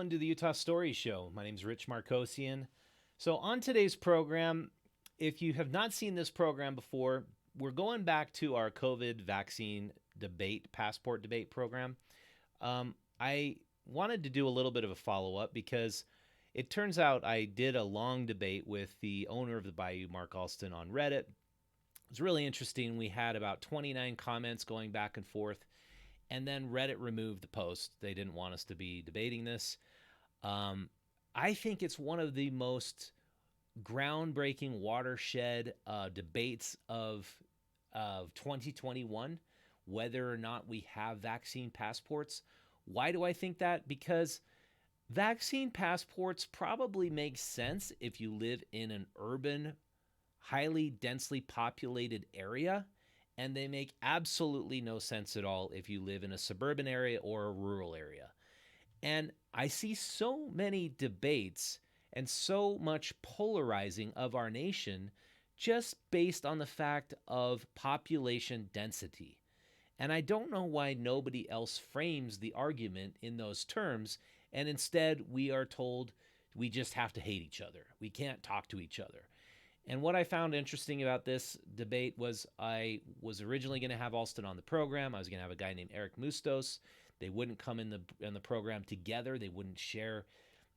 Welcome to the Utah Story Show. My name is Rich Markosian. So, on today's program, if you have not seen this program before, we're going back to our COVID vaccine debate, passport debate program. I wanted to do a little bit of a follow up because it turns out I did a long debate with the owner of the Bayou, Mark Alston, on Reddit. It was really interesting. We had about 29 comments going back and forth. And then Reddit removed the post. They didn't want us to be debating this. I think it's one of the most groundbreaking watershed debates of 2021, whether or not we have vaccine passports. Why do I think that? Because vaccine passports probably make sense if you live in an urban, highly densely populated area, and they make absolutely no sense at all if you live in a suburban area or a rural area. And I see so many debates and so much polarizing of our nation just based on the fact of population density. And I don't know why nobody else frames the argument in those terms, and instead we are told we just have to hate each other. We can't talk to each other. And what I found interesting about this debate was I was originally going to have Alston on the program. I was going to have a guy named Eric Mustos. They wouldn't come in the program together. They wouldn't share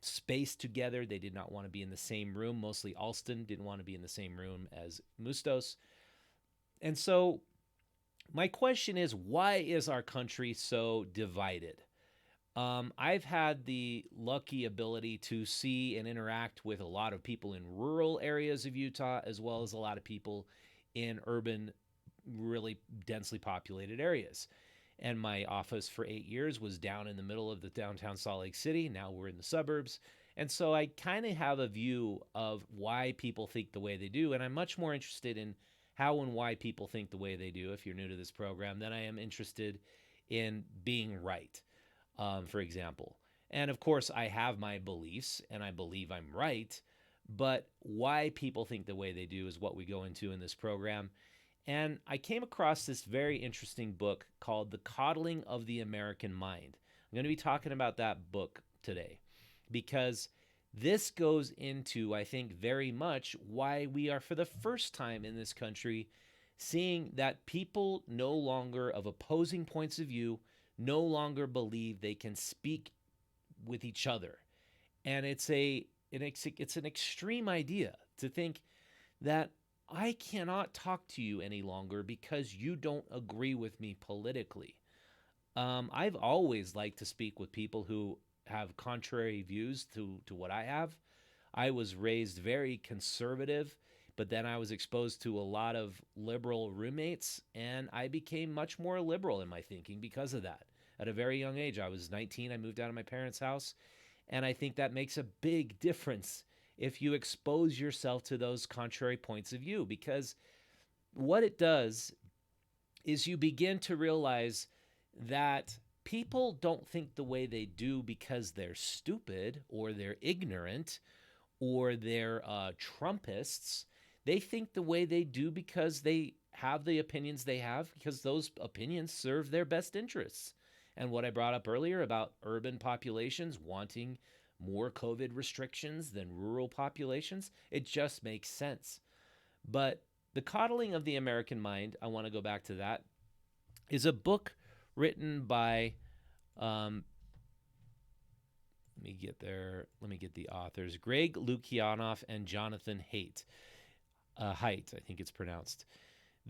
space together. They did not want to be in the same room. Mostly Alston didn't want to be in the same room as Mustos. And so my question is, why is our country so divided? I've had the lucky ability to see and interact with a lot of people in rural areas of Utah, as well as a lot of people in urban, really densely populated areas. And my office for 8 years was down in the middle of the downtown Salt Lake City. Now we're in the suburbs. And so I kind of have a view of why people think the way they do. And I'm much more interested in how and why people think the way they do, if you're new to this program, than I am interested in being right. For example. And of course, I have my beliefs and I believe I'm right, but why people think the way they do is what we go into in this program. And I came across this very interesting book called The Coddling of the American Mind. I'm going to be talking about that book today because this goes into, I think, very much why we are, for the first time in this country, seeing that people no longer of opposing points of view no longer believe they can speak with each other. And it's an extreme idea to think that I cannot talk to you any longer because you don't agree with me politically. I've always liked to speak with people who have contrary views to what I have. I was raised very conservative, but then I was exposed to a lot of liberal roommates, and I became much more liberal in my thinking because of that. At a very young age, I was 19, I moved out of my parents' house, and I think that makes a big difference if you expose yourself to those contrary points of view, because what it does is you begin to realize that people don't think the way they do because they're stupid or they're ignorant or they're Trumpists. They think the way they do because they have the opinions they have, because those opinions serve their best interests. And what I brought up earlier about urban populations wanting more COVID restrictions than rural populations, it just makes sense. But The Coddling of the American Mind, I want to go back to that, is a book written by, let me get the authors, Greg Lukianoff and Jonathan Haidt, I think it's pronounced.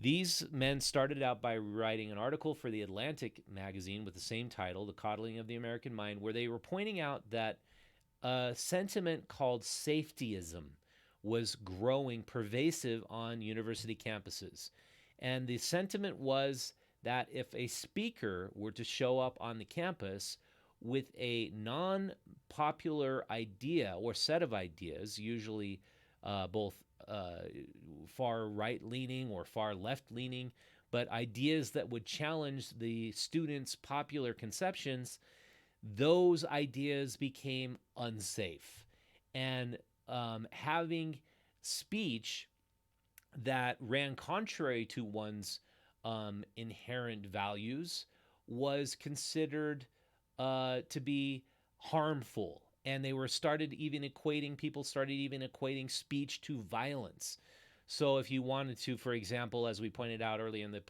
These men started out by writing an article for the Atlantic magazine with the same title, The Coddling of the American Mind, where they were pointing out that a sentiment called Safetyism was growing pervasive on university campuses. And the sentiment was that if a speaker were to show up on the campus with a non-popular idea or set of ideas, usually both far right-leaning or far left-leaning, but ideas that would challenge the students' popular conceptions, those ideas became unsafe. And having speech that ran contrary to one's inherent values was considered to be harmful and people started even equating speech to violence. So if you wanted to, for example, as we pointed out earlier in the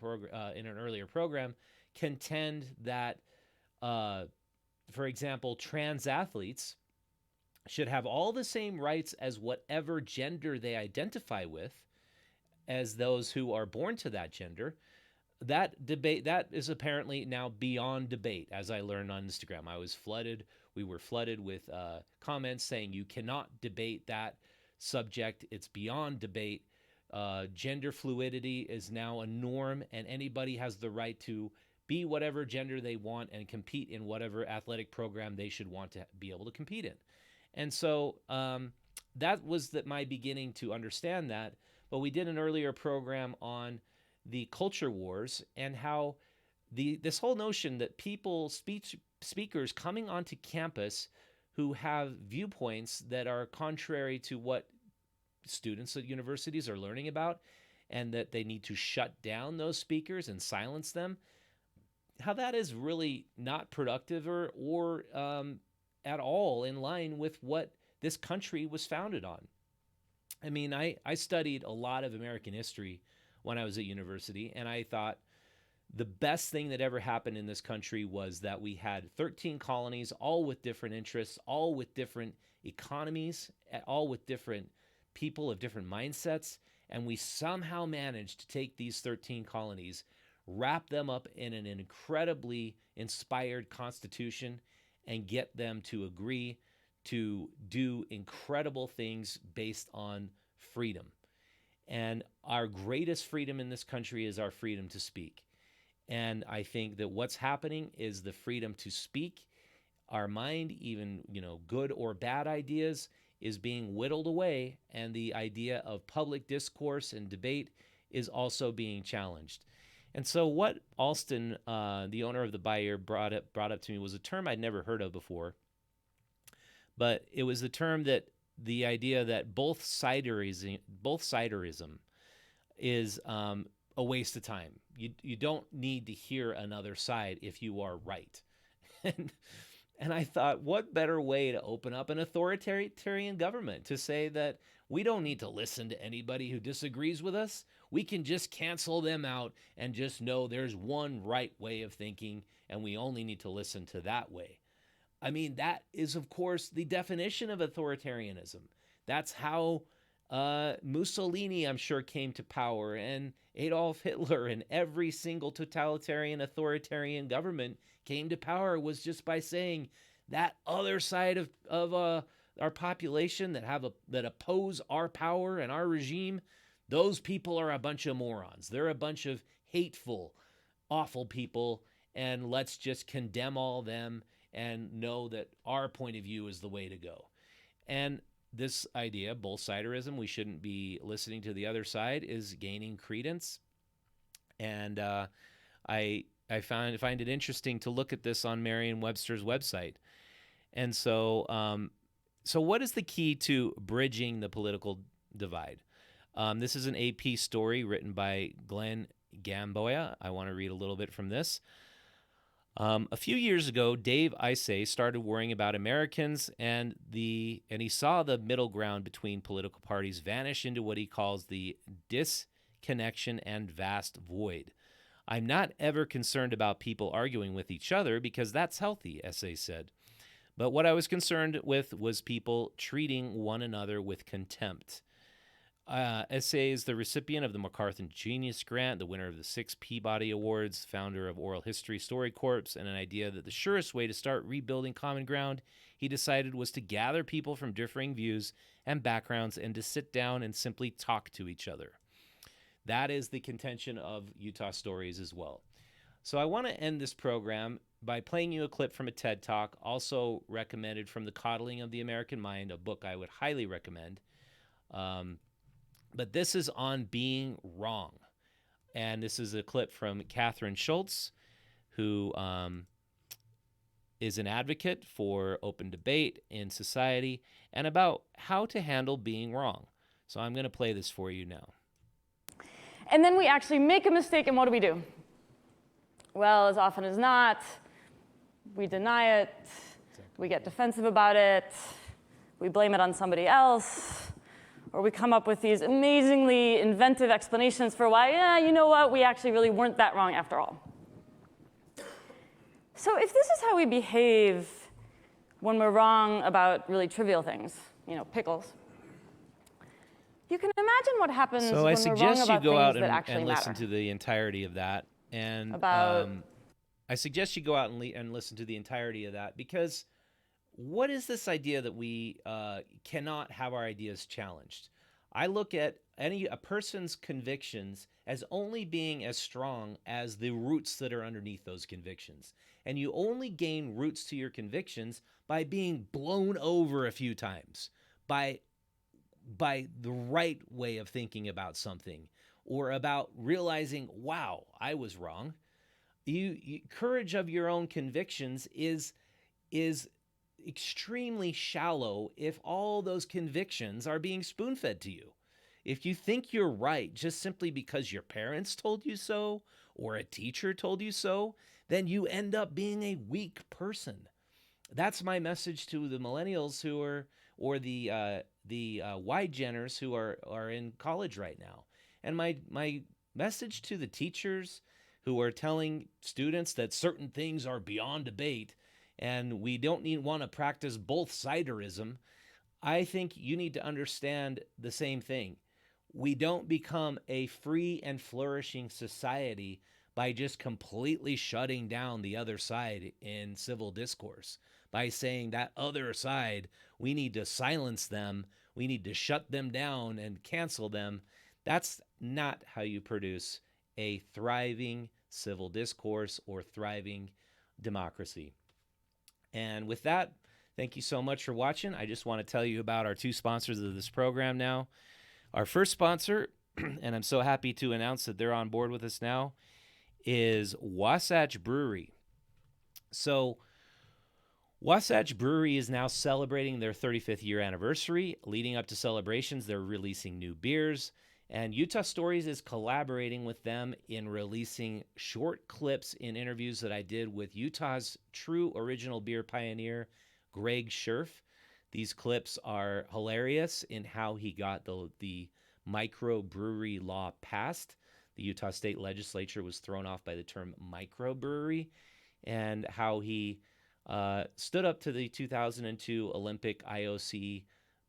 in an earlier program, contend that, for example, trans athletes should have all the same rights as whatever gender they identify with as those who are born to that gender, that is apparently now beyond debate. As I learned on Instagram, we were flooded with comments saying you cannot debate that subject. It's beyond debate. Gender fluidity is now a norm, and anybody has the right to be whatever gender they want and compete in whatever athletic program they should want to be able to compete in. And so that was my beginning to understand that. But we did an earlier program on the culture wars and how this whole notion that speakers coming onto campus who have viewpoints that are contrary to what students at universities are learning about, and that they need to shut down those speakers and silence them, how that is really not productive or at all in line with what this country was founded on. I mean, I studied a lot of American history when I was at university, and I thought the best thing that ever happened in this country was that we had 13 colonies, all with different interests, all with different economies, all with different people of different mindsets, and we somehow managed to take these 13 colonies, wrap them up in an incredibly inspired constitution, and get them to agree to do incredible things based on freedom. And our greatest freedom in this country is our freedom to speak. And I think that what's happening is the freedom to speak, our mind, even, good or bad ideas, is being whittled away, and the idea of public discourse and debate is also being challenged. And so what Alston, the owner of the Bayer, brought up to me was a term I'd never heard of before. But it was the term that the idea that both siderism is a waste of time. You don't need to hear another side if you are right. And I thought, what better way to open up an authoritarian government to say that we don't need to listen to anybody who disagrees with us. We can just cancel them out and just know there's one right way of thinking, and we only need to listen to that way. I mean, that is, of course, the definition of authoritarianism. That's how Mussolini, I'm sure, came to power, and Adolf Hitler, and every single totalitarian, authoritarian government came to power was just by saying that other side of our population that oppose our power and our regime, those people are a bunch of morons. They're a bunch of hateful, awful people, and let's just condemn all them and know that our point of view is the way to go. And this idea, both siderism, we shouldn't be listening to the other side, is gaining credence. And I find it interesting to look at this on Merriam-Webster's website. And so what is the key to bridging the political divide? This is an AP story written by Glenn Gamboa. I want to read a little bit from this. A few years ago, Dave Isay started worrying about Americans, and he saw the middle ground between political parties vanish into what he calls the disconnection and vast void. I'm not ever concerned about people arguing with each other because that's healthy, Isay said. But what I was concerned with was people treating one another with contempt. Isay is the recipient of the MacArthur Genius Grant, the winner of the 6 Peabody Awards, founder of Oral History Story Corps, and an idea that the surest way to start rebuilding common ground, he decided, was to gather people from differing views and backgrounds and to sit down and simply talk to each other. That is the contention of Utah Stories as well. So I want to end this program by playing you a clip from a TED Talk, also recommended from The Coddling of the American Mind, a book I would highly recommend. But this is on being wrong. And this is a clip from Catherine Schultz, who is an advocate for open debate in society and about how to handle being wrong. So I'm going to play this for you now. And then we actually make a mistake, and what do? Well, as often as not, we deny it. We get defensive about it. We blame it on somebody else. Or we come up with these amazingly inventive explanations for why, yeah, you know what, we actually really weren't that wrong after all. So if this is how we behave when we're wrong about really trivial things, pickles, you can imagine what happens when we're wrong about things that actually matter. So I suggest you go out and listen to the entirety of that. And I suggest you go out and listen to the entirety of that, because what is this idea that we cannot have our ideas challenged? I look at a person's convictions as only being as strong as the roots that are underneath those convictions. And you only gain roots to your convictions by being blown over a few times, by the right way of thinking about something, or about realizing, wow, I was wrong. Courage of your own convictions is extremely shallow if all those convictions are being spoon-fed to you. If you think you're right just simply because your parents told you so or a teacher told you so, then you end up being a weak person. That's my message to the millennials or the Y-Genners who are in college right now. And my message to the teachers who are telling students that certain things are beyond debate and we don't want to practice both Siderism, I think you need to understand the same thing. We don't become a free and flourishing society by just completely shutting down the other side in civil discourse, by saying that other side, we need to silence them, we need to shut them down and cancel them. That's not how you produce a thriving civil discourse or thriving democracy. And with that, thank you so much for watching. I just want to tell you about our two sponsors of this program now. Our first sponsor, and I'm so happy to announce that they're on board with us now, is Wasatch Brewery. So Wasatch Brewery is now celebrating their 35th year anniversary. Leading up to celebrations, they're releasing new beers. And Utah Stories is collaborating with them in releasing short clips in interviews that I did with Utah's true original beer pioneer, Greg Scherf. These clips are hilarious in how he got the microbrewery law passed. The Utah State Legislature was thrown off by the term microbrewery, and how he stood up to the 2002 Olympic IOC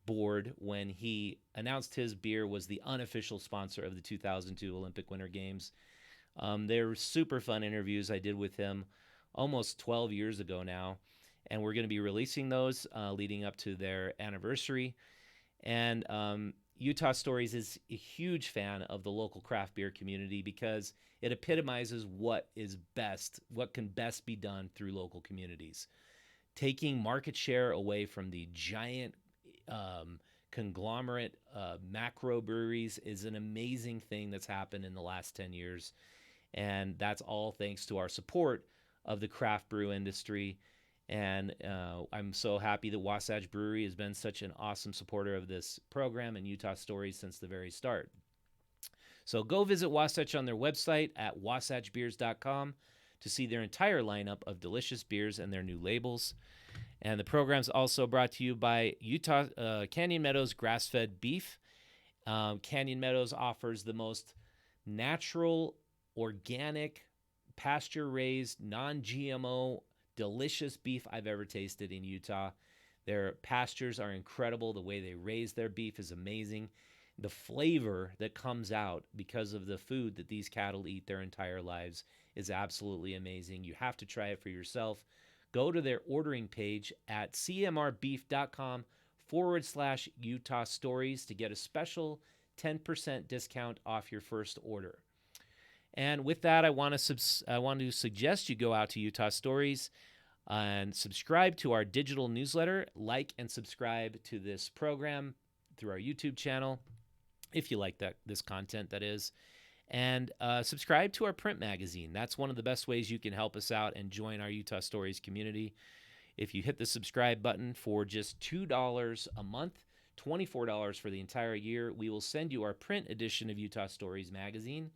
board when he announced his beer was the unofficial sponsor of the 2002 Olympic Winter Games. They're super fun interviews I did with him almost 12 years ago now, and we're going to be releasing those leading up to their anniversary. And Utah Stories is a huge fan of the local craft beer community because it epitomizes what is best, what can best be done through local communities. Taking market share away from the giant conglomerate macro breweries is an amazing thing that's happened in the last 10 years. And that's all thanks to our support of the craft brew industry. And I'm so happy that Wasatch Brewery has been such an awesome supporter of this program and Utah Stories since the very start. So go visit Wasatch on their website at wasatchbeers.com to see their entire lineup of delicious beers and their new labels. And the program's also brought to you by Utah Canyon Meadows grass-fed beef. Canyon Meadows offers the most natural, organic, pasture-raised, non-GMO, delicious beef I've ever tasted in Utah. Their pastures are incredible. The way they raise their beef is amazing. The flavor that comes out because of the food that these cattle eat their entire lives is absolutely amazing. You have to try it for yourself. Go to their ordering page at cmrbeef.com/Utah Stories to get a special 10% discount off your first order. And with that, I want to suggest you go out to Utah Stories and subscribe to our digital newsletter, like and subscribe to this program through our YouTube channel, if you like this content, that is. And subscribe to our print magazine. That's one of the best ways you can help us out and join our Utah Stories community. If you hit the subscribe button for just $2 a month, $24 for the entire year, we will send you our print edition of Utah Stories magazine.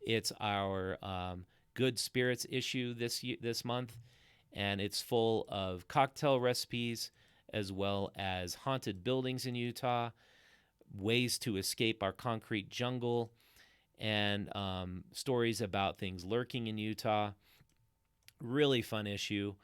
It's our Good Spirits issue this month. and it's full of cocktail recipes as well as haunted buildings in Utah, ways to escape our concrete jungle, and stories about things lurking in Utah. Really fun issue,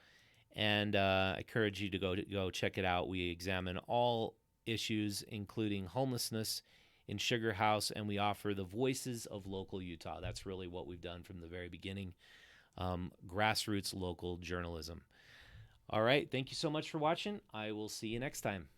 and I encourage you to go check it out. We examine all issues, including homelessness in Sugar House, and we offer the voices of local Utah. That's really what we've done from the very beginning. Grassroots local journalism. All right, thank you so much for watching. I will see you next time.